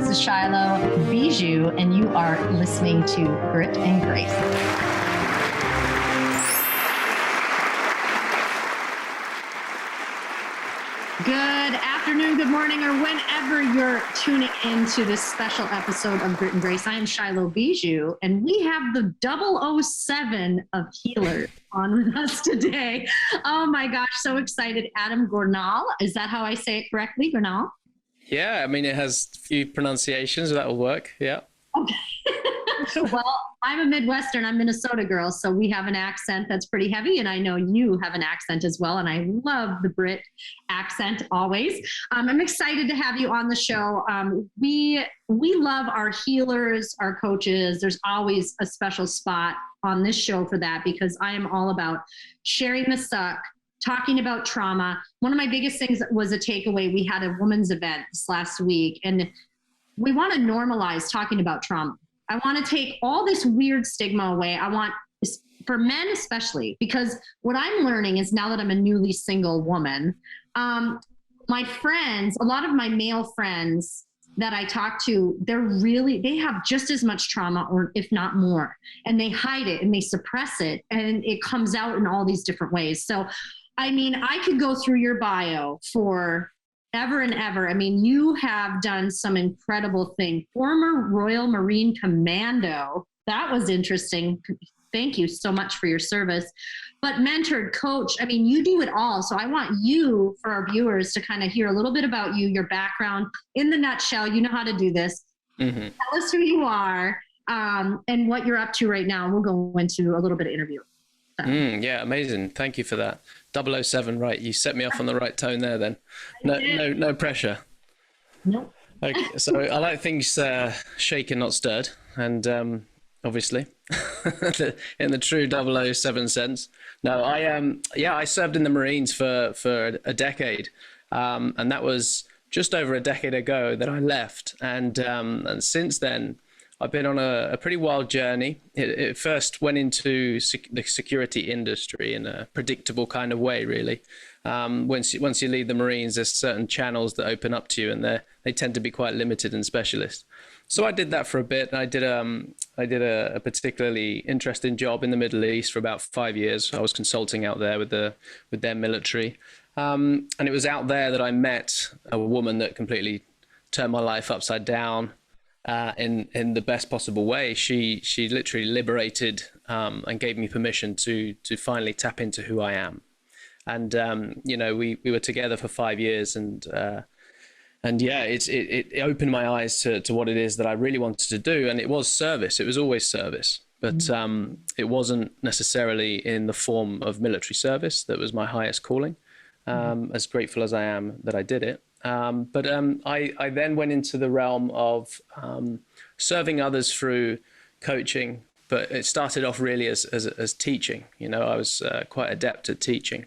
This is Shylo Bijold, and you are listening to Grit and Grace. Good afternoon, good morning, or whenever you're tuning into this special episode of Grit and Grace. I am Shylo Bijold, and we have the 007 of healers on with us today. Oh my gosh, so excited. Adam Gornall. Is that how I say it correctly, Gornall? Yeah, I mean, it has a few pronunciations. That'll work. Yeah. Okay. Well, I'm a Midwestern. I'm Minnesota girl, so we have an accent that's pretty heavy, and I know you have an accent as well, and I love the Brit accent always. I'm excited to have you on the show. We love our healers, our coaches. There's always a special spot on this show for that because I am all about sharing the suck, talking about trauma. One of my biggest things was a takeaway. We had a women's event this last week, and we want to normalize talking about trauma. I want to take all this weird stigma away. I want, for men especially, because what I'm learning is now that I'm a newly single woman, my friends, a lot of my male friends that I talk to, they have just as much trauma, or if not more, and they hide it and they suppress it, and it comes out in all these different ways. So, I mean, I could go through your bio for ever and ever. I mean, you have done some incredible things. Former Royal Marine Commando. That was interesting. Thank you so much for your service. But mentored, coach, I mean, you do it all. So I want you, for our viewers, to kind of hear a little bit about you, your background. In the nutshell, you know how to do this. Mm-hmm. Tell us who you are and what you're up to right now. We'll go into a little bit of interview. So. Yeah, amazing. Thank you for that. 007, right? You set me off on the right tone there then. No pressure. Nope. Okay, so I like things shaken, not stirred. And obviously, in the true 007 sense. No, I served in the Marines for a decade. And that was just over a decade ago that I left. And since then, I've been on a pretty wild journey. It first went into the security industry in a predictable kind of way, really. Once you leave the Marines, there's certain channels that open up to you, and they tend to be quite limited and specialist. So I did that for a bit. And I did a particularly interesting job in the Middle East for about 5 years. I was consulting out there with their military, and it was out there that I met a woman that completely turned my life upside down. In the best possible way. She literally liberated and gave me permission to finally tap into who I am. And we were together for 5 years, and yeah, it opened my eyes to what it is that I really wanted to do. And it was service. It was always service, but it wasn't necessarily in the form of military service. That was my highest calling. As grateful as I am that I did it. But I then went into the realm of serving others through coaching, but it started off really as teaching. You know, I was quite adept at teaching,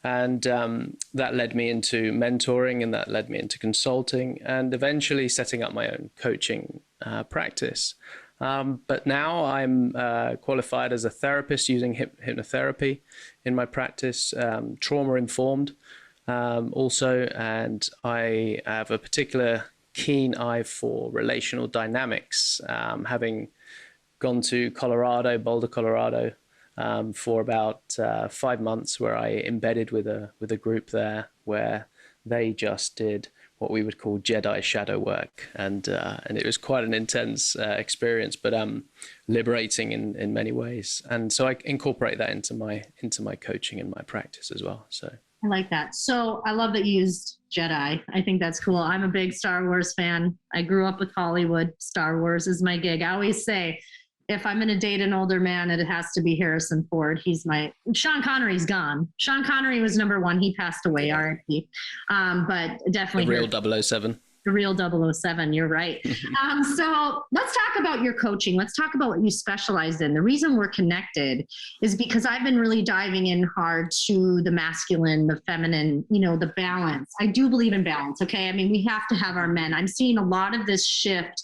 and that led me into mentoring, and that led me into consulting, and eventually setting up my own coaching practice. But now I'm qualified as a therapist using hypnotherapy in my practice, trauma-informed. Also, and I have a particular keen eye for relational dynamics, having gone to Boulder, Colorado, for about 5 months, where I embedded with a group there, where they just did what we would call Jedi shadow work, and it was quite an intense experience, but liberating in many ways. And so I incorporate that into my coaching and my practice as well. So. I like that. So I love that you used Jedi. I think that's cool. I'm a big Star Wars fan. I grew up with Hollywood. Star Wars is my gig. I always say, if I'm going to date an older man, it has to be Harrison Ford. Sean Connery's gone. Sean Connery was number one. He passed away, R.I.P. But definitely. The real 007. The real 007, you're right. So let's talk about your coaching. Let's talk about what you specialize in. The reason we're connected is because I've been really diving in hard to the masculine, the feminine, the balance. I do believe in balance, okay? I mean, we have to have our men. I'm seeing a lot of this shift.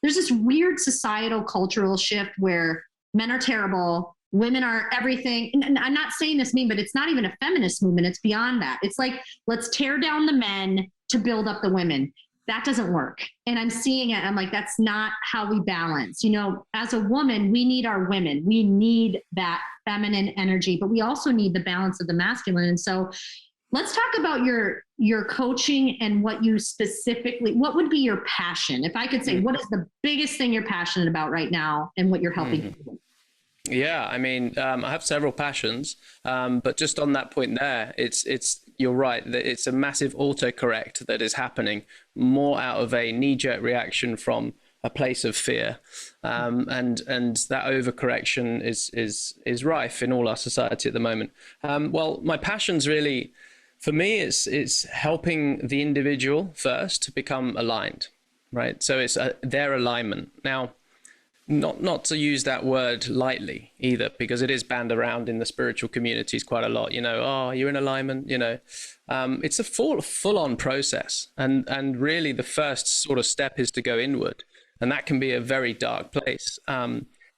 There's this weird societal cultural shift where men are terrible, women are everything. And I'm not saying this mean, but it's not even a feminist movement. It's beyond that. It's like, let's tear down the men to build up the women. that doesn't work. And I'm seeing it. I'm like, that's not how we balance. You know, as a woman, we need our women. We need that feminine energy, but we also need the balance of the masculine. And so let's talk about your coaching and what you specifically, what would be your passion? If I could say, what is the biggest thing you're passionate about right now and what you're helping people with? Yeah, I mean, I have several passions, but just on that point there, you're right, that it's a massive autocorrect that is happening more out of a knee-jerk reaction from a place of fear, and that overcorrection is rife in all our society at the moment. Well, my passion's really, for me, it's helping the individual first to become aligned, right? So it's their alignment. Now, not to use that word lightly either, because it is banned around in the spiritual communities quite a lot. You know, oh, you're in alignment. You know, it's a full-on process, and really the first sort of step is to go inward, and that can be a very dark place.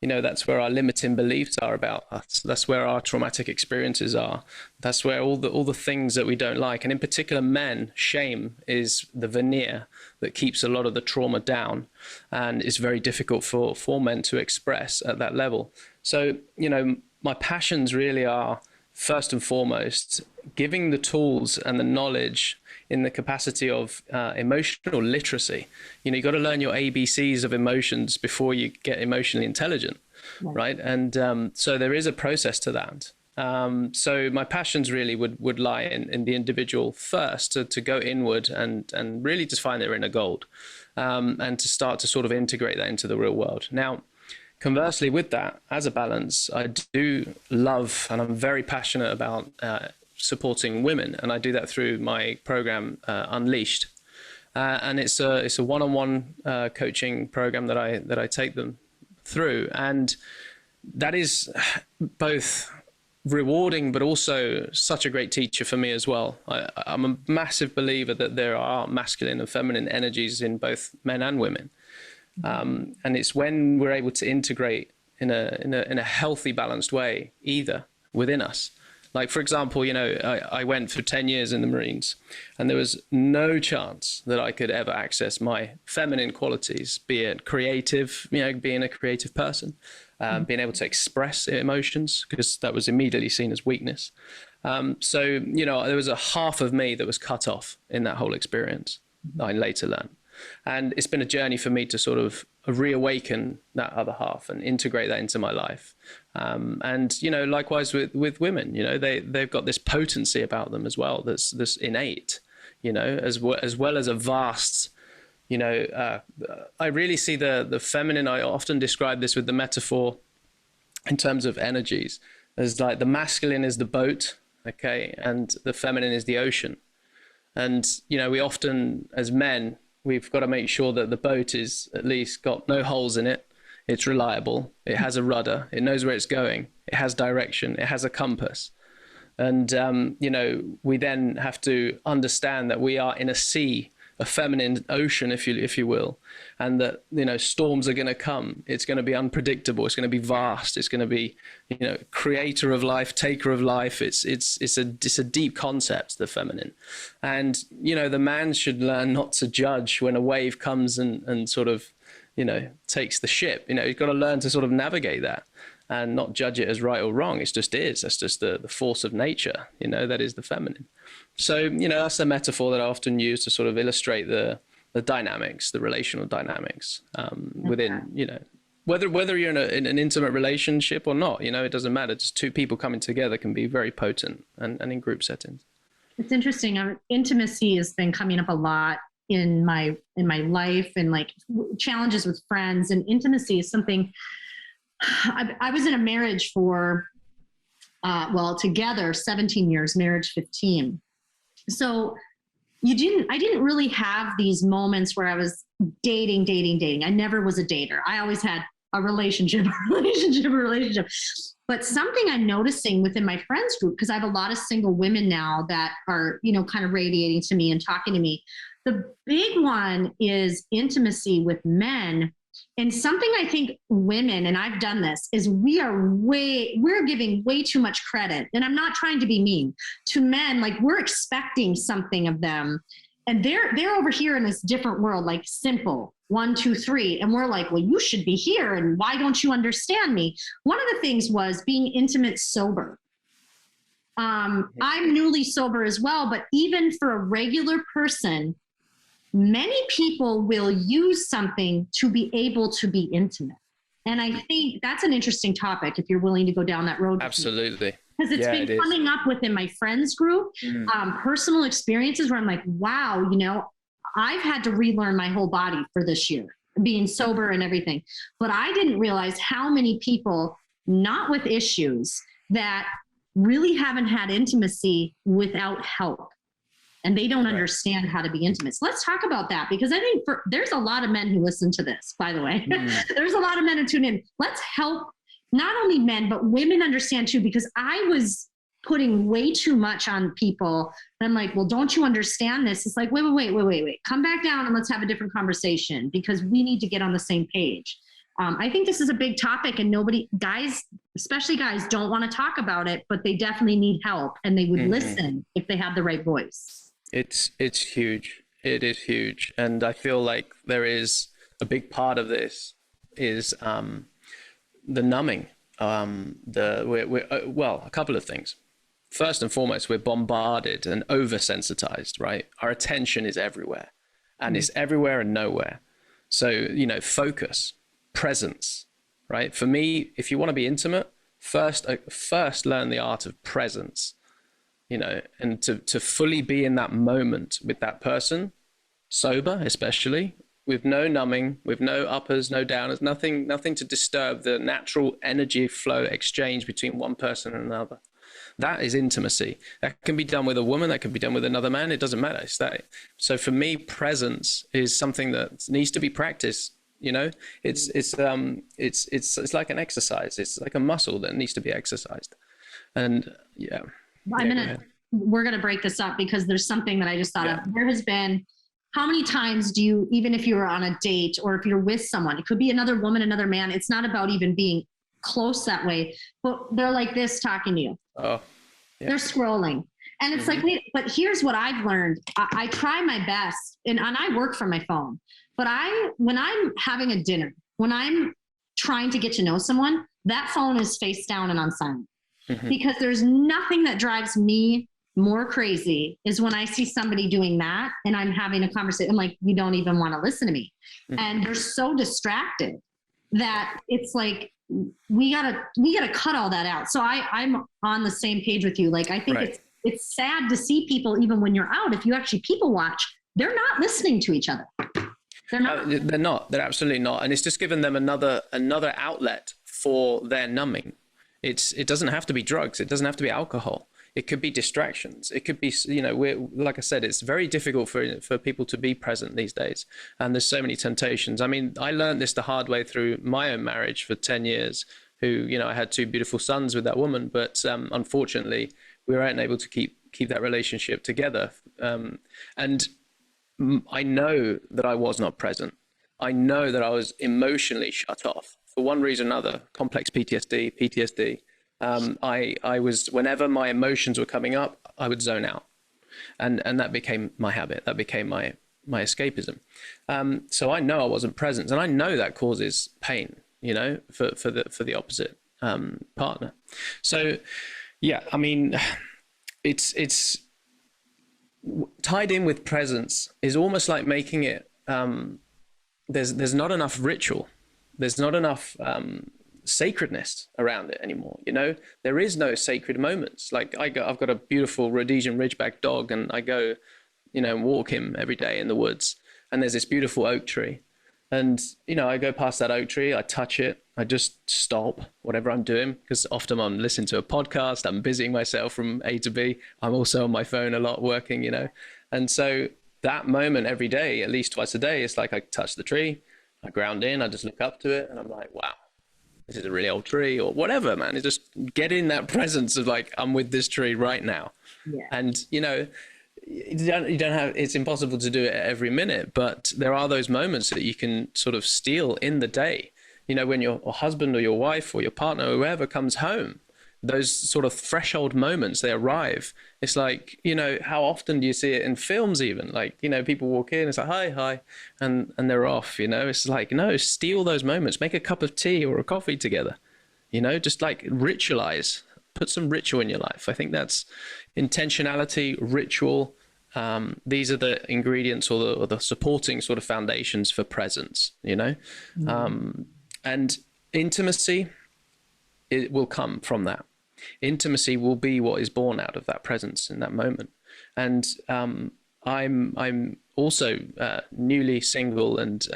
You know, that's where our limiting beliefs are about us. That's where our traumatic experiences are. That's where all the things that we don't like, and in particular men, shame is the veneer that keeps a lot of the trauma down, and is very difficult for men to express at that level. So, you know, my passions really are, first and foremost, giving the tools and the knowledge in the capacity of emotional literacy. You know, you got to learn your ABCs of emotions before you get emotionally intelligent, right? And so there is a process to that. So my passions really would lie in the individual first, to go inward and really just find their inner gold, and to start to sort of integrate that into the real world. Now, conversely with that, as a balance, I do love, and I'm very passionate about supporting women, and I do that through my program Unleashed, and it's a one-on-one coaching program that I take them through, and that is both rewarding but also such a great teacher for me as well. I'm a massive believer that there are masculine and feminine energies in both men and women, and it's when we're able to integrate in a healthy, balanced way either within us. Like, for example, you know, I went for 10 years in the Marines, and there was no chance that I could ever access my feminine qualities, be it creative, you know, being a creative person, being able to express emotions, because that was immediately seen as weakness. So, you know, there was a half of me that was cut off in that whole experience, I later learned. And it's been a journey for me to sort of reawaken that other half and integrate that into my life. And, you know, likewise with women, you know, they've got this potency about them as well, that's innate, you know, as well as a vast, you know, I really see the feminine. I often describe this with the metaphor in terms of energies as like the masculine is the boat, okay, and the feminine is the ocean. And, you know, we often, as men, we've got to make sure that the boat is at least got no holes in it. It's reliable. It has a rudder. It knows where it's going. It has direction. It has a compass. And, you know, we then have to understand that we are in a sea, a feminine ocean, if you will, and that, you know, storms are going to come. It's going to be unpredictable. It's going to be vast. It's going to be, you know, creator of life, taker of life. It's a deep concept, the feminine. And, you know, the man should learn not to judge when a wave comes and sort of, you know, takes the ship. You know, you've got to learn to sort of navigate that and not judge it as right or wrong. It just is. That's just the force of nature, you know, that is the feminine. So, you know, that's a metaphor that I often use to sort of illustrate the dynamics, the relational dynamics within, you know, whether you're in an intimate relationship or not, you know, it doesn't matter. Just two people coming together can be very potent and in group settings. It's interesting. Intimacy has been coming up a lot in my life, and like challenges with friends, and intimacy is something. I was in a marriage for, together 17 years, marriage 15. So I didn't really have these moments where I was dating. I never was a dater. I always had a relationship. But something I'm noticing within my friends group, because I have a lot of single women now that are, you know, kind of radiating to me and talking to me. The big one is intimacy with men. And something I think women, and I've done this, is we're giving way too much credit. And I'm not trying to be mean to men. Like, we're expecting something of them. and they're over here in this different world, like simple 1, 2, 3. And we're like, well, you should be here. And why don't you understand me? One of the things was being intimate sober. I'm newly sober as well, but even for a regular person, many people will use something to be able to be intimate. And I think that's an interesting topic if you're willing to go down that road. Absolutely. Because it's been coming up within my friends group, personal experiences where I'm like, wow, you know, I've had to relearn my whole body for this year, being sober and everything. But I didn't realize how many people, not with issues, that really haven't had intimacy without help. And they don't understand how to be intimate. So let's talk about that, because I think there's a lot of men who listen to this, by the way. There's a lot of men who tune in. Let's help not only men, but women understand too, because I was putting way too much on people. And I'm like, well, don't you understand this? It's like, wait. Come back down and let's have a different conversation, because we need to get on the same page. I think this is a big topic, and guys, especially guys, don't want to talk about it, but they definitely need help, and they would listen if they had the right voice. It's huge. It is huge. And I feel like there is a big part of this is the numbing. Well, a couple of things. First and foremost, we're bombarded and oversensitized, right? Our attention is everywhere, and it's everywhere and nowhere. So, you know, focus, presence, right? For me, if you want to be intimate, first learn the art of presence, you know, and to fully be in that moment with that person, sober especially, with no numbing, with no uppers, no downers, nothing to disturb the natural energy flow exchange between one person and another. That is intimacy. That can be done with a woman, that can be done with another man, it doesn't matter. It's that. So for me, presence is something that needs to be practiced. You know, it's like an exercise. It's like a muscle that needs to be exercised. And we're gonna break this up, because there's something that I just thought of. There has been, how many times do you, even if you're on a date or if you're with someone, it could be another woman, another man, it's not about even being close that way, but they're like this talking to you. They're scrolling. And it's like, but here's what I've learned. I try my best, and I work from my phone, but when I'm having a dinner, when I'm trying to get to know someone, that phone is face down and on silent. Because there's nothing that drives me more crazy is when I see somebody doing that and I'm having a conversation. I'm like, you don't even want to listen to me. And they're so distracted that it's like, we gotta cut all that out. So I'm on the same page with you. Like, I think it's sad to see people, even when you're out, if you actually people watch, they're not listening to each other. They're not. They're absolutely not. And it's just given them another outlet for their numbing. It doesn't have to be drugs. It doesn't have to be alcohol. It could be distractions. It could be, you know, like I said, it's very difficult for people to be present these days. And there's so many temptations. I mean, I learned this the hard way through my own marriage for 10 years, who, you know, I had 2 beautiful sons with that woman, but unfortunately, we weren't able to keep that relationship together. And I know that I was not present. I know that I was emotionally shut off for one reason or another, complex PTSD. I was, whenever my emotions were coming up, I would zone out, and that became my habit. That became my escapism. So I know I wasn't present, and I know that causes pain, you know, for the opposite partner. So yeah, I mean, it's tied in with presence is almost like making it. There's not enough ritual. There's not enough sacredness around it anymore. You know, there is no sacred moments. Like I've got a beautiful Rhodesian Ridgeback dog, and I go, you know, walk him every day in the woods, and there's this beautiful oak tree, and, you know, I go past that oak tree, I touch it, I just stop whatever I'm doing, because often I'm listening to a podcast, I'm busying myself from A to B, I'm also on my phone a lot working, you know, and so that moment every day, at least twice a day, it's like I touch the tree, I ground in, I just look up to it, and I'm like, wow, this is a really old tree, or whatever, man. It's just get in that presence of like, I'm with this tree right now. Yeah. And, you know, you don't have, it's impossible to do it every minute, but there are those moments that you can sort of steal in the day. You know, when your husband or your wife or your partner or whoever comes home, those sort of threshold moments, they arrive. It's like, you know, how often do you see it in films even? Like, you know, people walk in, it's like, hi, and they're off, you know? It's like, no, steal those moments. Make a cup of tea or a coffee together, you know? Just like ritualize. Put some ritual in your life. I think that's intentionality, ritual. These are the ingredients or the supporting sort of foundations for presence, you know? And intimacy, it will come from that. Intimacy will be what is born out of that presence in that moment. And I'm also newly single, and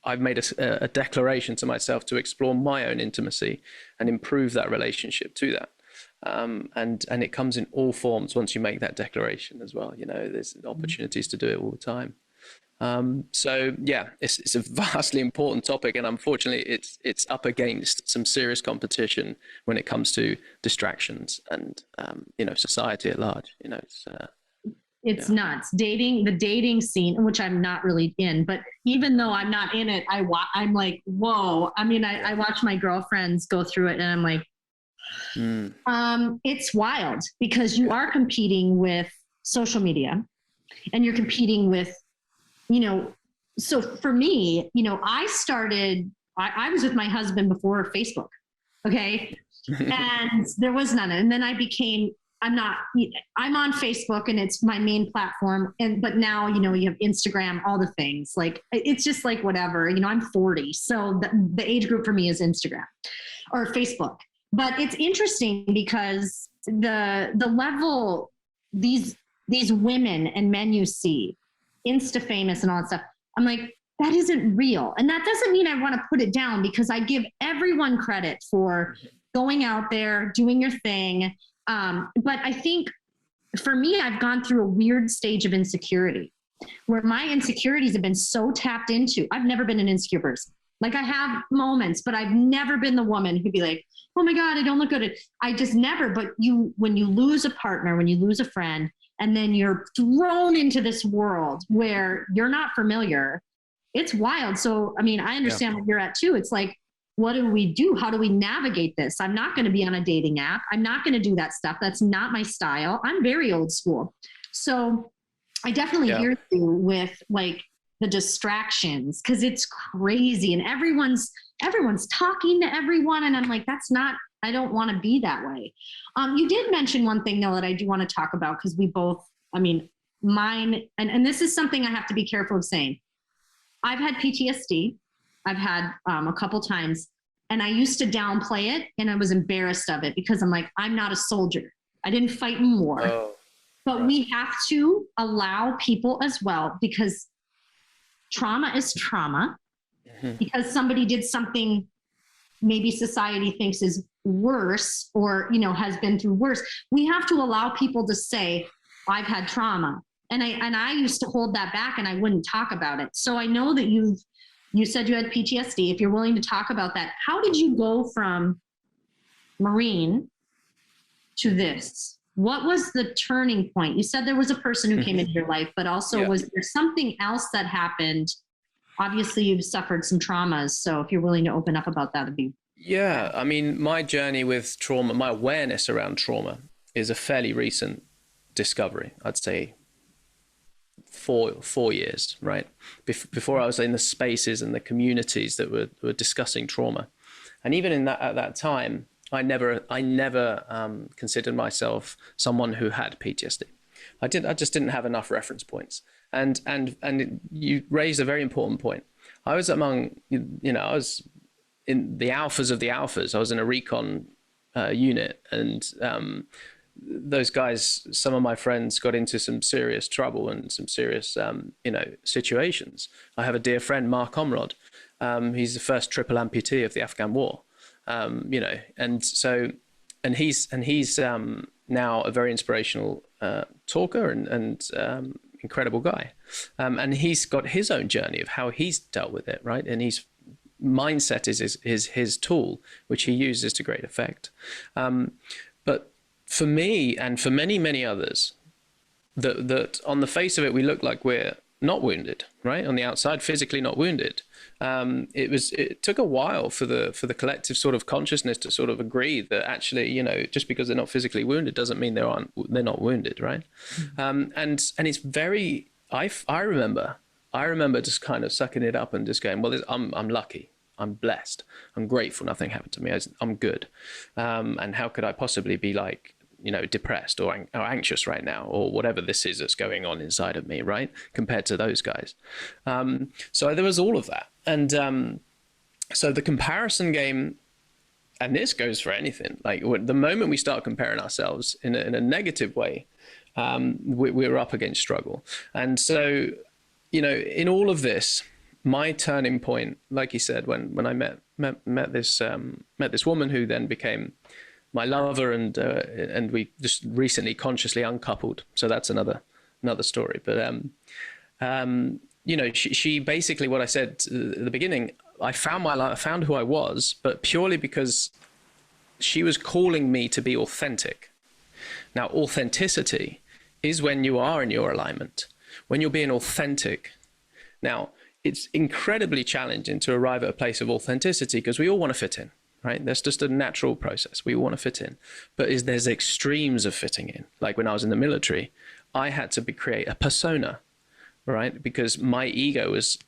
I've made a declaration to myself to explore my own intimacy and improve that relationship to that. And it comes in all forms once you make that declaration as well. You know, there's opportunities to do it all the time. So yeah, it's a vastly important topic, and unfortunately it's up against some serious competition when it comes to distractions and, you know, society at large. You know, it's nuts. The dating scene, which I'm not really in, but even though I'm not in it, I'm like, whoa. I mean, I watch my girlfriends go through it, and I'm like, it's wild, because you are competing with social media, and you're competing with, you know, so for me, you know, I was with my husband before Facebook. Okay. And there was none. And then I'm on Facebook, and it's my main platform. But now, you know, you have Instagram, all the things, like, it's just like, whatever, you know, I'm 40. So the age group for me is Instagram or Facebook. But it's interesting because the level, these women and men you see, Insta famous and all that stuff, I'm like, that isn't real. And that doesn't mean I want to put it down, because I give everyone credit for going out there, doing your thing. But I think for me, I've gone through a weird stage of insecurity where my insecurities have been so tapped into. I've never been an insecure person. Like, I have moments, but I've never been the woman who'd be like, oh my God, I don't look good. I just never. But when you lose a partner, when you lose a friend, and then you're thrown into this world where you're not familiar, it's wild. So, I mean, I understand what you're at too. It's like, what do we do? How do we navigate this? I'm not going to be on a dating app. I'm not going to do that stuff. That's not my style. I'm very old school. So I definitely hear you with like the distractions, because it's crazy, and everyone's talking to everyone. And I'm like, I don't want to be that way. You did mention one thing though that I do want to talk about, because we both, I mean, mine, and this is something I have to be careful of saying. I've had PTSD. I've had a couple times, and I used to downplay it, and I was embarrassed of it, because I'm like, I'm not a soldier. I didn't fight in war. But we have to allow people as well, because trauma is trauma. Because somebody did something maybe society thinks is worse, or, you know, has been through worse. We have to allow people to say, I've had trauma. And I used to hold that back, and I wouldn't talk about it. So I know that you said you had PTSD. If you're willing to talk about that, how did you go from Marine to this? What was the turning point? You said there was a person who came into your life, but also was there something else that happened? Obviously, you've suffered some traumas. So if you're willing to open up about that, it'd be. Yeah, I mean, my journey with trauma, my awareness around trauma is a fairly recent discovery. I'd say 4 years, right? Before I was in the spaces and the communities that were discussing trauma. And even at that time, I never considered myself someone who had PTSD. I just didn't have enough reference points. And you raised a very important point. I was among, you know, I was in the alphas of the alphas. I was in a recon unit, and those guys, some of my friends got into some serious trouble and some serious, you know, situations. I have a dear friend, Mark Omrod. He's the first triple amputee of the Afghan war. You know, and he's now a very inspirational talker and incredible guy. And he's got his own journey of how he's dealt with it, right? And his mindset is his tool, which he uses to great effect. But for me and for many others, that on the face of it, we look like we're not wounded, right? On the outside, physically not wounded. It took a while for the collective sort of consciousness to sort of agree that actually, you know, just because they're not physically wounded doesn't mean they're not wounded, right? And it's very, I remember just kind of sucking it up and just going, well, I'm lucky, I'm blessed, I'm grateful, nothing happened to me, I'm good, and how could I possibly be like, you know, depressed or anxious right now, or whatever this is that's going on inside of me, right? Compared to those guys. So there was all of that. And so the comparison game, and this goes for anything, like the moment we start comparing ourselves in a negative way, we're up against struggle. And so, you know, in all of this, my turning point, like you said, when I met this woman who then became my lover, and we just recently consciously uncoupled. So that's another story. But you know, she basically, what I said at the beginning, I found my life, I found who I was, but purely because she was calling me to be authentic. Now, authenticity is when you are in your alignment, when you're being authentic. Now, it's incredibly challenging to arrive at a place of authenticity because we all want to fit in. Right? That's just a natural process. We want to fit in. But there's extremes of fitting in. Like when I was in the military, I had to create a persona, right? Because my ego was,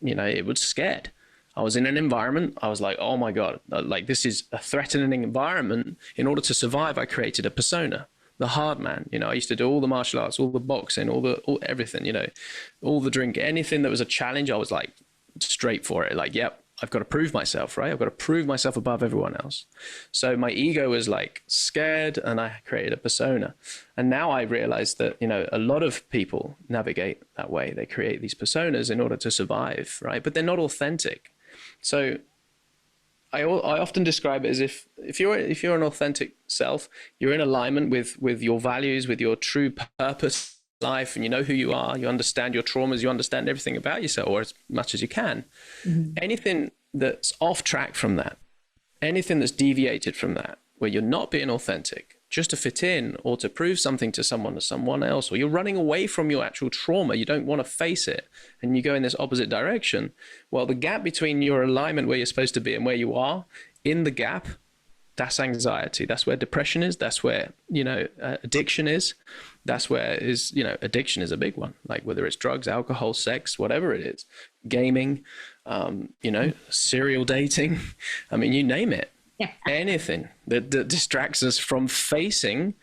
you know, it was scared. I was in an environment, I was like, oh my God, like this is a threatening environment. In order to survive, I created a persona. The hard man, you know, I used to do all the martial arts, all the boxing, all everything, you know, all the drink, anything that was a challenge, I was like straight for it. Like, yep. I've got to prove myself, right? I've got to prove myself above everyone else. So my ego was like scared, and I created a persona. And now I realize that, you know, a lot of people navigate that way. They create these personas in order to survive, right? But they're not authentic. So I often describe it as if you're an authentic self, you're in alignment with your values, with your true purpose life, and you know who you are, you understand your traumas, you understand everything about yourself, or as much as you can. Anything that's off track from that, anything that's deviated from that, where you're not being authentic just to fit in or to prove something to someone else, or you're running away from your actual trauma, you don't want to face it, and you go in this opposite direction, well, the gap between your alignment where you're supposed to be and where you are, in the gap, that's anxiety. That's where depression is. That's where, you know, addiction is. That's where you know, addiction is a big one. Like whether it's drugs, alcohol, sex, whatever it is, gaming, you know, serial dating. I mean, you name it. Yeah. Anything that distracts us from facing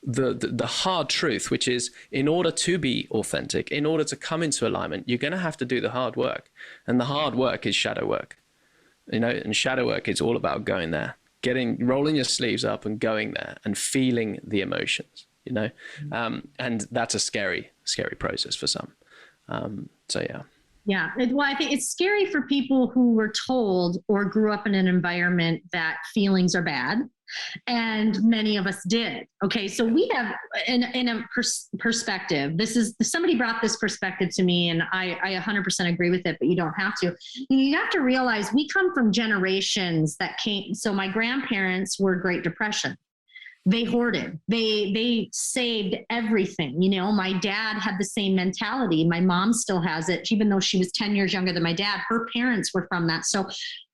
the hard truth, which is, in order to be authentic, in order to come into alignment, you're going to have to do the hard work. And the hard work is shadow work. You know, and shadow work is all about going there. Rolling your sleeves up and going there and feeling the emotions, you know, and that's a scary process for some. So, yeah. Yeah. Well, I think it's scary for people who were told or grew up in an environment that feelings are bad. And many of us did. Okay. So we have in a perspective, somebody brought this perspective to me, and I 100% agree with it, but you don't have to. You have to realize we come from generations that came. So my grandparents were Great Depression. They hoarded, they saved everything. You know, my dad had the same mentality. My mom still has it, even though she was 10 years younger than my dad. Her parents were from that. So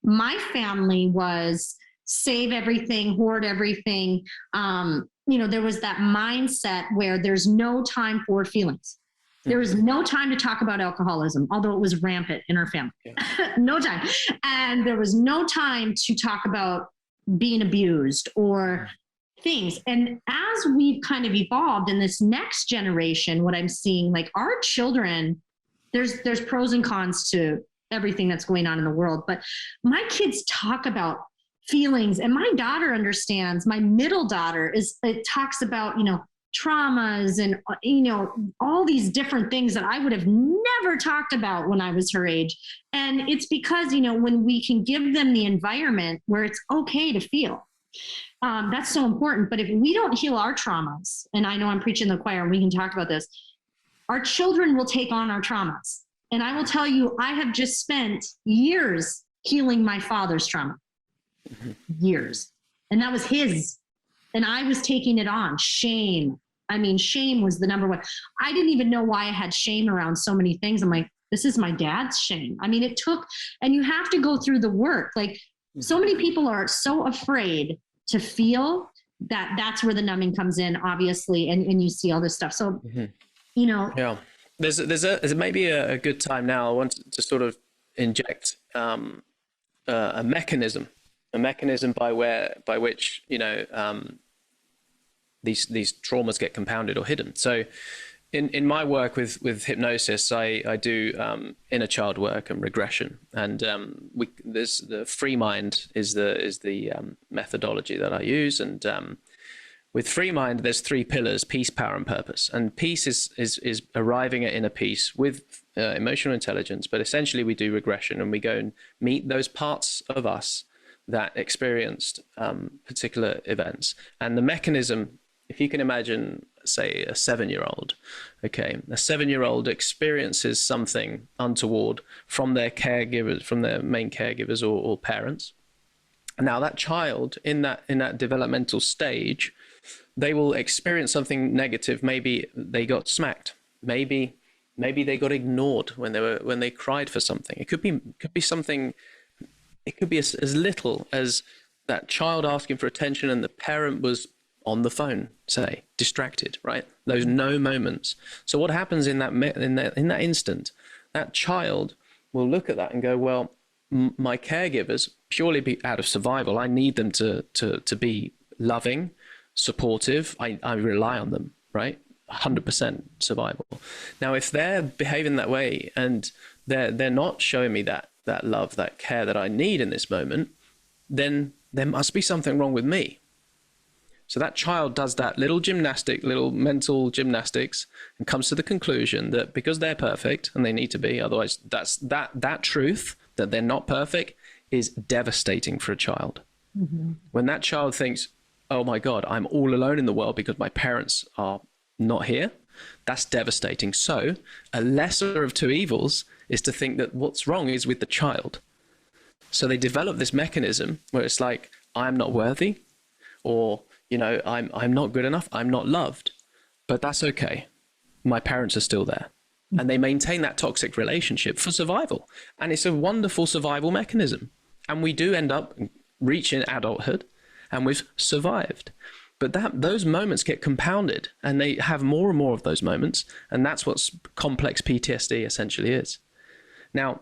my family was save everything, hoard everything. You know, there was that mindset where there's no time for feelings. There was no time to talk about alcoholism, although it was rampant in our family. Yeah. No time. And there was no time to talk about being abused or things. And as we've kind of evolved in this next generation, what I'm seeing, like our children, there's pros and cons to everything that's going on in the world, but my kids talk about feelings, and my daughter understands. My middle daughter talks about, you know, traumas and, you know, all these different things that I would have never talked about when I was her age. And it's because, you know, when we can give them the environment where it's okay to feel, that's so important. But if we don't heal our traumas, and I know I'm preaching the choir and we can talk about this, our children will take on our traumas. And I will tell you, I have just spent years healing my father's trauma. Years. And that was his. And I was taking it on. Shame, I mean, shame was the number one. I didn't even know why I had shame around so many things. I'm like, this is my dad's shame. I mean, it took, and you have to go through the work. Like, so many people are so afraid to feel that. That's where the numbing comes in, obviously, and you see all this stuff. So, you know, Yeah, there's maybe a good time now. I want to sort of inject a mechanism by which, you know, these traumas get compounded or hidden. So in my work with hypnosis, I do inner child work and regression, and there's the FreeMind is the methodology that I use, and with FreeMind there's 3 pillars: peace, power, and purpose. And peace is arriving at inner peace with emotional intelligence, but essentially we do regression and we go and meet those parts of us that experienced particular events. And the mechanism, if you can imagine, say, a 7-year-old, okay, a 7-year-old experiences something untoward from their caregivers, from their main caregivers or parents. Now that child in that developmental stage, they will experience something negative. Maybe they got smacked. Maybe they got ignored when they cried for something. It could be something. It could be as little as that child asking for attention and the parent was on the phone, say, distracted, right? Those no moments. So what happens in that instant, that child will look at that and go, well, my caregivers, purely be out of survival, I need them to be loving, supportive. I rely on them, right? 100% survival. Now, if they're behaving that way and they're not showing me that love, that care that I need in this moment, then there must be something wrong with me. So that child does that little mental gymnastics and comes to the conclusion that because they're perfect, and they need to be, otherwise that truth that they're not perfect is devastating for a child. Mm-hmm. When that child thinks, oh my God, I'm all alone in the world because my parents are not here, that's devastating. So a lesser of two evils is to think that what's wrong is with the child. So they develop this mechanism where it's like, I'm not worthy, or, you know, I'm not good enough, I'm not loved, but that's okay. My parents are still there. And they maintain that toxic relationship for survival. And it's a wonderful survival mechanism. And we do end up reaching adulthood and we've survived. But those moments get compounded and they have more and more of those moments. And that's what complex PTSD essentially is. Now,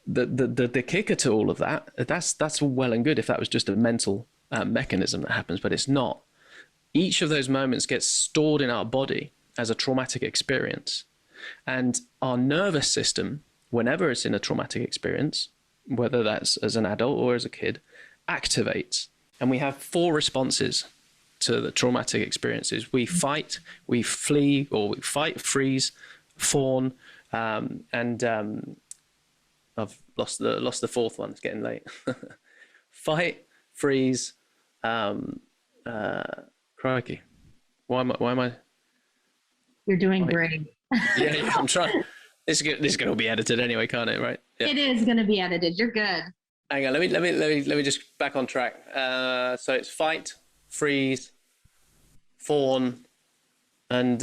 the kicker to all of that's all well and good if that was just a mental mechanism that happens, but it's not. Each of those moments gets stored in our body as a traumatic experience. And our nervous system, whenever it's in a traumatic experience, whether that's as an adult or as a kid, activates. And we have 4 responses to the traumatic experiences. We fight, we flee, or we fight, freeze, fawn, and I've lost the 4th one. It's getting late. Fight, freeze, crikey. Why am I? You're doing great. Yeah, I'm trying. This is going to be edited anyway, can't it? Right? Yeah. It is going to be edited. You're good. Hang on. Let me just back on track. So it's fight, freeze, fawn, and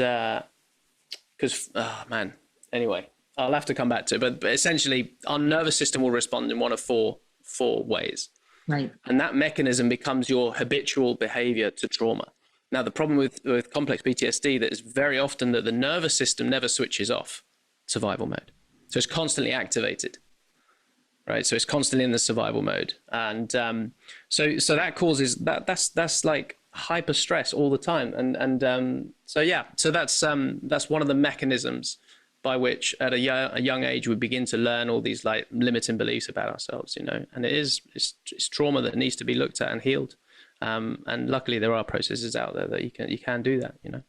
because man. Anyway, I'll have to come back to it. But essentially, our nervous system will respond in one of four ways. Right. And that mechanism becomes your habitual behavior to trauma. Now, the problem with complex PTSD that is very often that the nervous system never switches off survival mode. So it's constantly activated, right? So it's constantly in the survival mode. And so that causes that's like hyper stress all the time. And so that's one of the mechanisms by which at a young age we begin to learn all these like limiting beliefs about ourselves, you know, and it's trauma that needs to be looked at and healed. And luckily there are processes out there that you can do that, you know.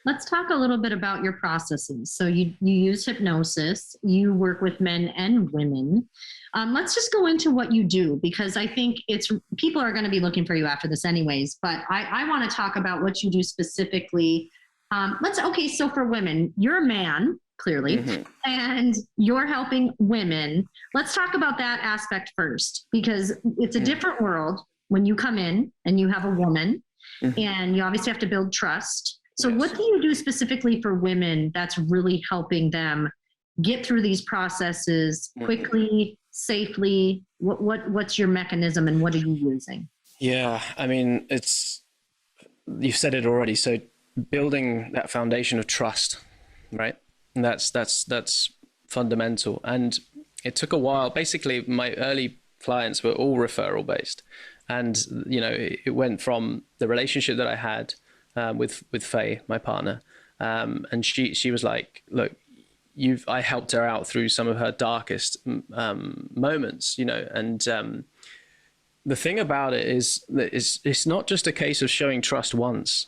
Let's talk a little bit about your processes. So you use hypnosis, you work with men and women. Let's just go into what you do, because I think people are going to be looking for you after this anyways, but I want to talk about what you do specifically. So for women, you're a man, clearly, mm-hmm. and you're helping women. Let's talk about that aspect first, because it's a different world when you come in and you have a woman, mm-hmm. and you obviously have to build trust. So what do you do specifically for women that's really helping them get through these processes quickly, safely? What's your mechanism and what are you using? Yeah, I mean, you've said it already. So building that foundation of trust, right? And that's fundamental. And it took a while. Basically, my early clients were all referral based. And, it went from the relationship that I had with Faye, my partner. And she was like, look, I helped her out through some of her darkest moments, and the thing about it is that it's not just a case of showing trust once.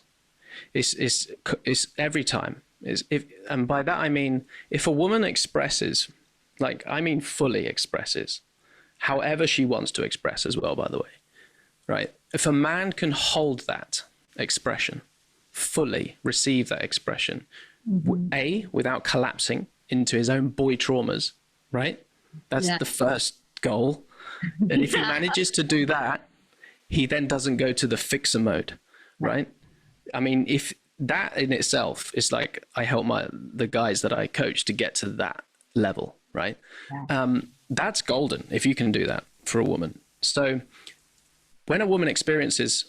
It's every time. And by that I mean, if a woman expresses, fully expresses, however she wants to express as well, by the way, right? If a man can hold that expression, fully receive that expression, without collapsing into his own boy traumas, right? That's the first goal. And if he manages to do that, he then doesn't go to the fixer mode, right? I mean, if that in itself is like, I help the guys that I coach to get to that level, right? That's golden if you can do that for a woman. So when a woman experiences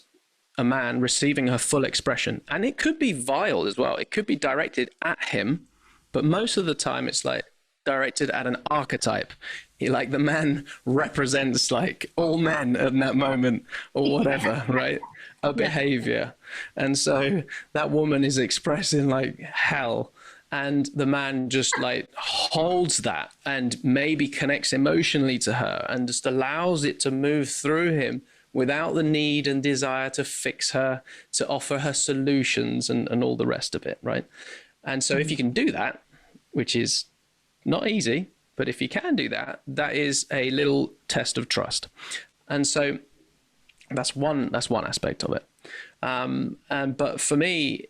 a man receiving her full expression, and it could be vile as well, it could be directed at him, but most of the time it's like directed at an archetype. Like the man represents like all men at that moment or whatever, right? A behavior. And so that woman is expressing like hell, and the man just like holds that and maybe connects emotionally to her and just allows it to move through him without the need and desire to fix her, to offer her solutions and all the rest of it, right? And so if you can do that, which is not easy, but if you can do that, that is a little test of trust. And so that's one aspect of it. But for me,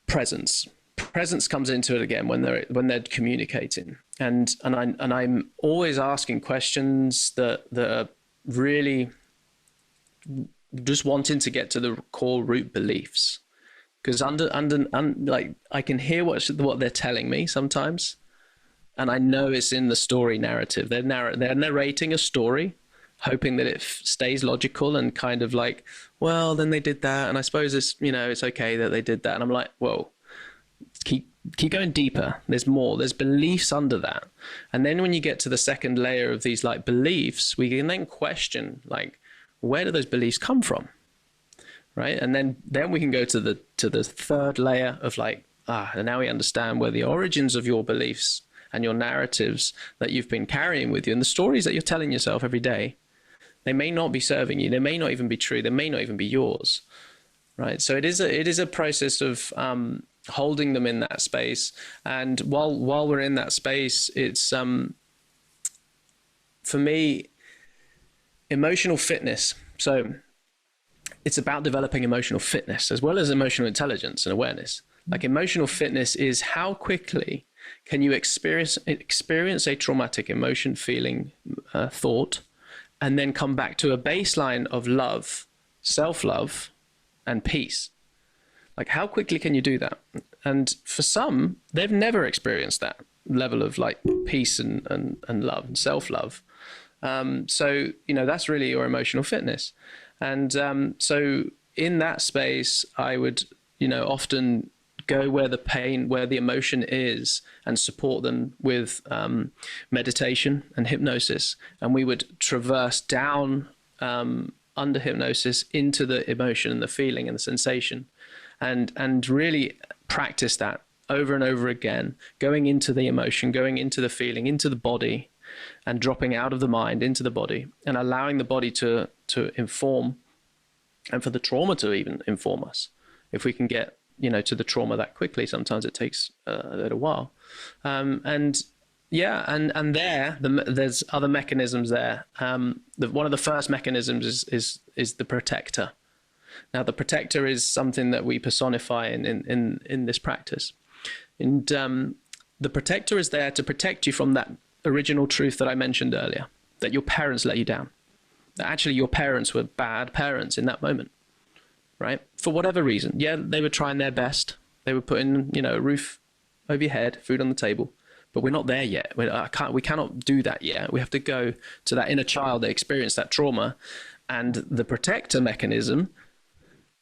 presence comes into it again when they're communicating, and I'm always asking questions that are really just wanting to get to the core root beliefs, because like I can hear what they're telling me sometimes, and I know it's in the story narrative. They're narrating a story, hoping that it stays logical and kind of like, well, then they did that, and I suppose it's okay that they did that, and I'm like, whoa, keep going deeper. There's more. There's beliefs under that, and then when you get to the second layer of these like beliefs, we can then question like, where do those beliefs come from, right? And then we can go to the third layer of like, and now we understand where the origins of your beliefs and your narratives that you've been carrying with you and the stories that you're telling yourself every day, they may not be serving you. They may not even be true. They may not even be yours, right? So it is a process of holding them in that space. And while we're in that space, it's for me, emotional fitness. So it's about developing emotional fitness as well as emotional intelligence and awareness. Like emotional fitness is how quickly can you experience a traumatic emotion, feeling, thought, and then come back to a baseline of love, self-love, and peace. Like how quickly can you do that? And for some, they've never experienced that level of like peace and love and self-love. So, that's really your emotional fitness. And so in that space, I would, often go where the emotion is and support them with meditation and hypnosis. And we would traverse down under hypnosis into the emotion and the feeling and the sensation, and really practice that over and over again, going into the emotion, going into the feeling, into the body, and dropping out of the mind into the body, and allowing the body to inform, and for the trauma to even inform us. If we can get to the trauma that quickly, sometimes it takes a little while. There's other mechanisms there. One of the first mechanisms is the protector. Now, the protector is something that we personify in this practice. And the protector is there to protect you from that original truth that I mentioned earlier, that your parents let you down, that actually your parents were bad parents in that moment. right? For whatever reason. Yeah, they were trying their best. They were putting, you know, a roof over your head, food on the table, but we're not there yet. We cannot do that yet. We have to go to that inner child that experienced that trauma, and the protector mechanism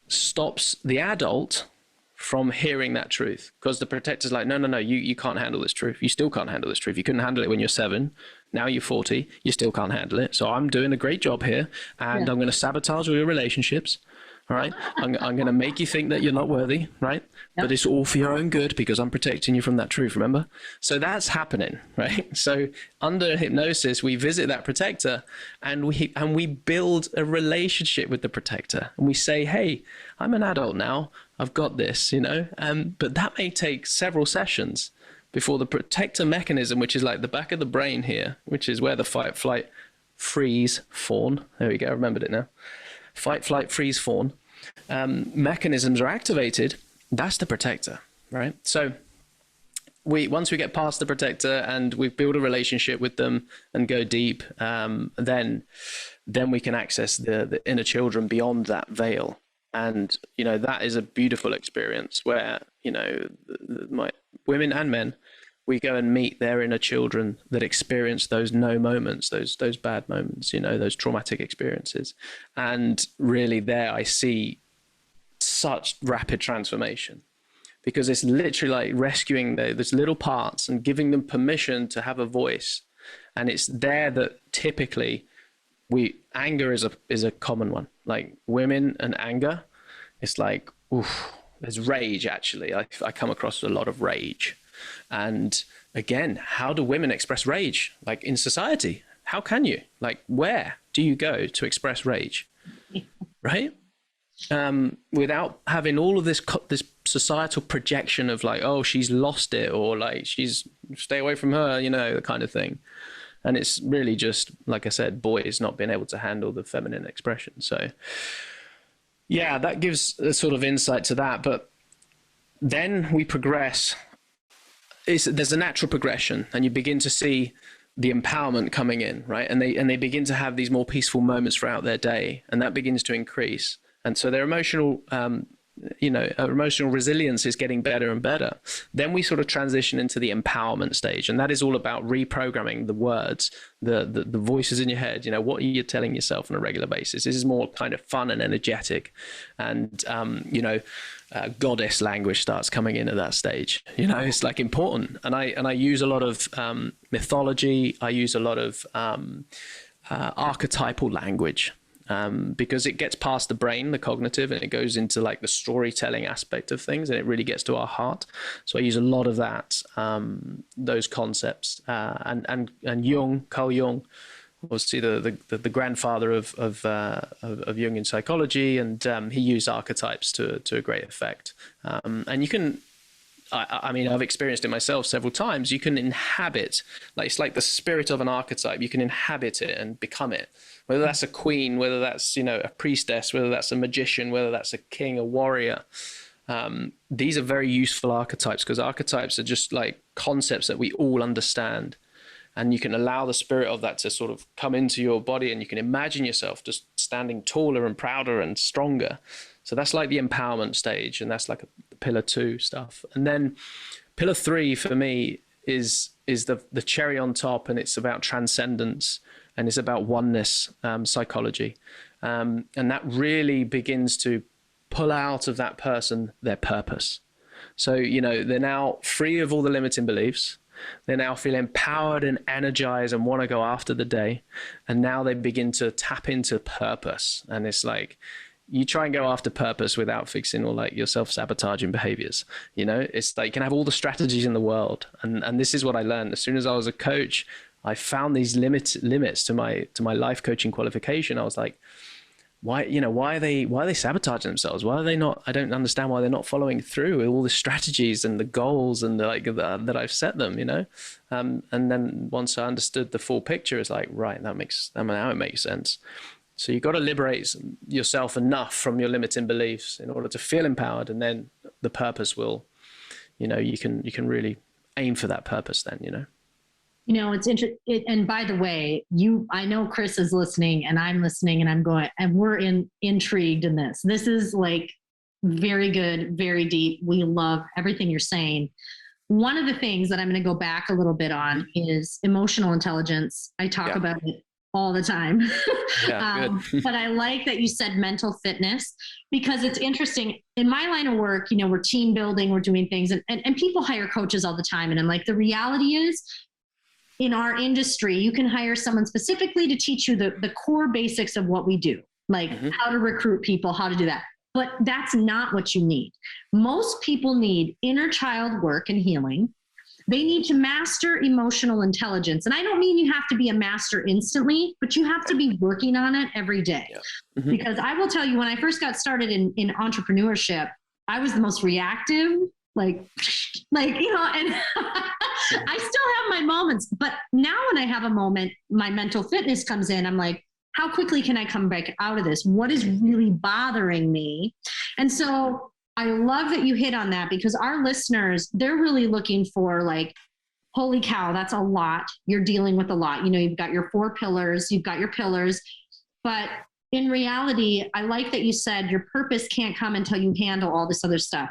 stops the adult from hearing that truth, because the protector's like, no, you can't handle this truth. You still can't handle this truth. You couldn't handle it when you're 7. Now you're 40. You still can't handle it. So I'm doing a great job here, and I'm going to sabotage all your relationships. All right. I'm going to make you think that you're not worthy. Right. Yep. But it's all for your own good, because I'm protecting you from that truth. Remember? So that's happening. Right. So under hypnosis, we visit that protector, and we build a relationship with the protector, and we say, hey, I'm an adult now. I've got this, you know, but that may take several sessions before the protector mechanism, which is like the back of the brain here, which is where the fight, flight, freeze, fawn. There we go. I remembered it now. Fight, flight, freeze, fawn mechanisms are activated. That's the protector, right? So once we get past the protector and we build a relationship with them and go deep, then we can access the inner children beyond that veil. And, you know, that is a beautiful experience where, you know, my women and men, we go and meet their inner children that experience those no moments, those bad moments, you know, those traumatic experiences. And really there I see such rapid transformation, because it's literally like rescuing those little parts and giving them permission to have a voice. And it's there that typically anger is a common one. Like women and anger, it's like, oof, there's rage actually. I come across a lot of rage. And again, how do women express rage? Like in society, how can you? Like, where do you go to express rage? Right? Without having all of this societal projection of like, oh, she's lost it, or like stay away from her, you know, the kind of thing. And it's really just, like I said, boys not being able to handle the feminine expression. So yeah, that gives a sort of insight to that. But then we progress. There's a natural progression, and you begin to see the empowerment coming in, right? And they begin to have these more peaceful moments throughout their day, and that begins to increase. And so their emotional, emotional resilience is getting better and better. Then we sort of transition into the empowerment stage, and that is all about reprogramming the words, the voices in your head. You know, what are you telling yourself on a regular basis? This is more kind of fun and energetic, and goddess language starts coming in at that stage. You know, it's like important, and I use a lot of mythology. I use a lot of archetypal language. Because it gets past the brain, the cognitive, and it goes into like the storytelling aspect of things, and it really gets to our heart. So I use a lot of that, those concepts, and Jung, Carl Jung, obviously the grandfather of Jungian psychology, and he used archetypes to a great effect. And you can, I mean, I've experienced it myself several times. You can inhabit, like it's like the spirit of an archetype. You can inhabit it and become it. Whether that's a queen, whether that's, you know, a priestess, whether that's a magician, whether that's a king, a warrior. These are very useful archetypes, because archetypes are just like concepts that we all understand. And you can allow the spirit of that to sort of come into your body, and you can imagine yourself just standing taller and prouder and stronger. So that's like the empowerment stage, and that's like pillar 2 stuff. And then pillar 3 for me is the cherry on top, and it's about transcendence. And it's about oneness psychology. And that really begins to pull out of that person their purpose. So, you know, they're now free of all the limiting beliefs. They now feel empowered and energized and want to go after the day. And now they begin to tap into purpose. And it's like, you try and go after purpose without fixing all like your self-sabotaging behaviors. You know, it's like you can have all the strategies in the world. And this is what I learned. As soon as I was a coach, I found these limits to my life coaching qualification. I was like, why are they sabotaging themselves? Why are they not? I don't understand why they're not following through with all the strategies and the goals and that I've set them, you know? And then once I understood the full picture, it's like, right, now it makes sense. So you've got to liberate yourself enough from your limiting beliefs in order to feel empowered. And then the purpose will, you know, you can really aim for that purpose then, you know? It's interesting. And by the way, I know Chris is listening and I'm listening and I'm going, and we're intrigued in this. This is like very good, very deep. We love everything you're saying. One of the things that I'm going to go back a little bit on is emotional intelligence. I talk about it all the time. But I like that you said mental fitness, because it's interesting. In my line of work, we're team building, we're doing things, and people hire coaches all the time. And I'm like, the reality is, in our industry, you can hire someone specifically to teach you the core basics of what we do, like how to recruit people, how to do that. But that's not what you need. Most people need inner child work and healing. They need to master emotional intelligence. And I don't mean you have to be a master instantly, but you have to be working on it every day. Because I will tell you, when I first got started in entrepreneurship, I was the most reactive, and I still have my moments, but now when I have a moment, my mental fitness comes in. I'm like, how quickly can I come back out of this? What is really bothering me? And so I love that you hit on that, because our listeners, they're really looking for like, holy cow, that's a lot. You're dealing with a lot. You've got your 4 pillars, you've got your pillars, but in reality, I like that you said your purpose can't come until you handle all this other stuff.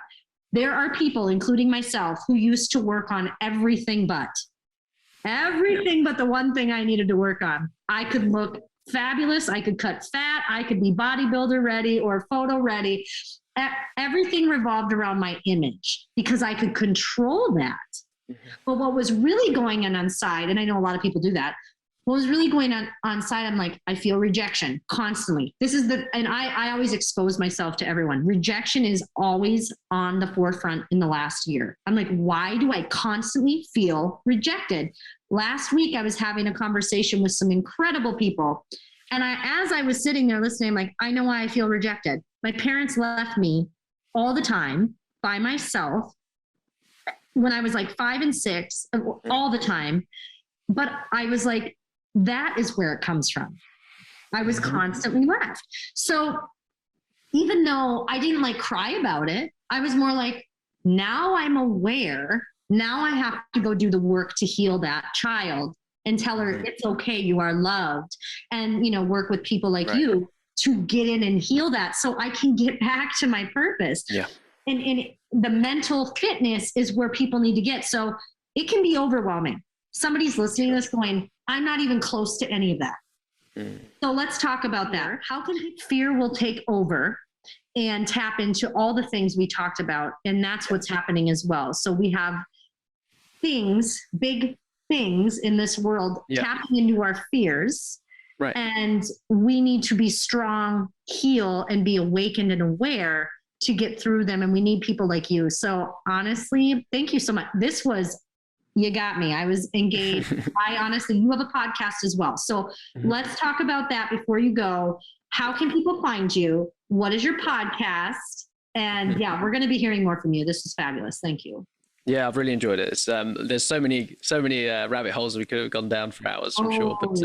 There are people, including myself, who used to work on everything but the one thing I needed to work on. I could look fabulous. I could cut fat. I could be bodybuilder ready or photo ready. Everything revolved around my image because I could control that. But what was really going on side, and I know a lot of people do that, what was really going on side, I'm like, I feel rejection constantly. And I always expose myself to everyone. Rejection is always on the forefront in the last year. I'm like, why do I constantly feel rejected? Last week, I was having a conversation with some incredible people. And as I was sitting there listening, I'm like, I know why I feel rejected. My parents left me all the time by myself when I was like 5 and 6, all the time. But I was like, that is where it comes from. I was constantly left. So even though I didn't like cry about it, I was more like, now I'm aware. Now I have to go do the work to heal that child and tell her it's okay, you are loved, and work with people like you to get in and heal that so I can get back to my purpose. And the mental fitness is where people need to get. So it can be overwhelming. Somebody's listening to this going, I'm not even close to any of that. So let's talk about that. How can fear will take over and tap into all the things we talked about? And that's what's happening as well. So we have big things in this world tapping into our fears. And we need to be strong, heal, and be awakened and aware to get through them. And we need people like you. So honestly, thank you so much. You got me. I was engaged. You have a podcast as well. So let's talk about that before you go. How can people find you? What is your podcast? And we're going to be hearing more from you. This is fabulous. Thank you. Yeah, I've really enjoyed it. It's, there's so many rabbit holes we could have gone down for hours, I'm sure. But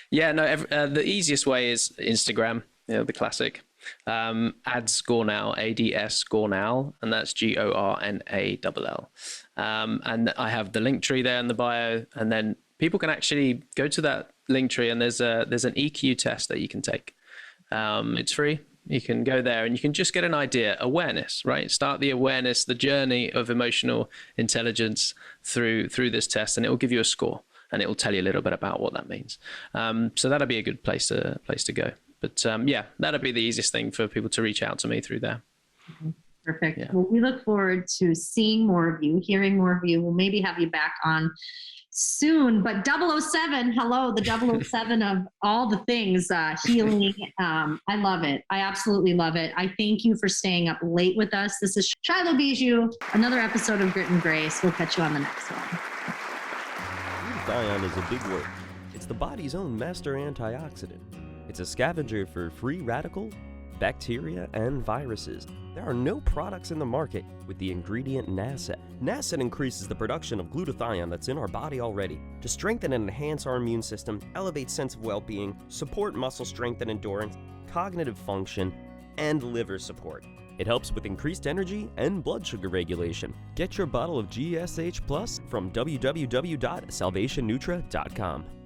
the easiest way is Instagram, the classic. Ads Gornall, ADS Gornall, and that's GORNALL. And I have the link tree there in the bio, and then people can actually go to that link tree, and there's an EQ test that you can take. It's free. You can go there and you can just get an idea, awareness, right? Start the awareness, the journey of emotional intelligence through this test, and it will give you a score, and it will tell you a little bit about what that means. So that'll be a good place to go. But that'll be the easiest thing for people to reach out to me through there. Perfect. Yeah. Well, we look forward to seeing more of you, hearing more of you. We'll maybe have you back on soon. But 007, hello, the 007 of all the things, healing. I love it. I absolutely love it. I thank you for staying up late with us. This is Shylo Bijold, another episode of Grit and Grace. We'll catch you on the next one. Glutathione is a big word. It's the body's own master antioxidant. It's a scavenger for free radical, bacteria, and viruses. There are no products in the market with the ingredient NASET. NASET increases the production of glutathione that's in our body already to strengthen and enhance our immune system, elevate sense of well-being, support muscle strength and endurance, cognitive function, and liver support. It helps with increased energy and blood sugar regulation. Get your bottle of GSH Plus from www.salvationnutra.com.